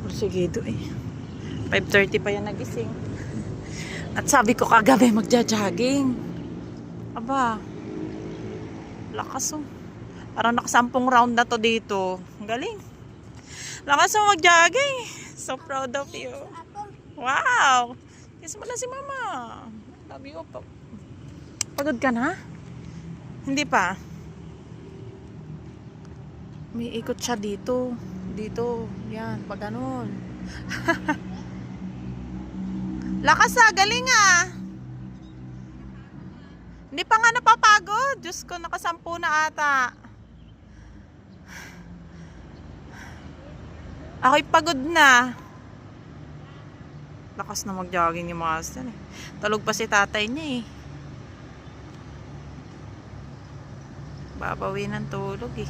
Porsigido eh. 5:30 pa yan nagising. At sabi ko kagabi magja-jogging. Aba, lakas oh. Parang nakasampung round na to dito. Ang galing. Lakas mo mag-jogging. So proud of you. Wow! Kiss mo na si mama. Love you pa. Pagod ka na? Hindi pa. May ikot siya dito. Dito. Yan. Pag ganun. Lakas ah. Galing ah. Hindi pa nga napapagod. Diyos ko, nakasampu na ata. Ako'y pagod na. Lakas na mag-jogging yung mga asan eh. Tulog pa si tatay niya eh. Babawi ng tulog eh.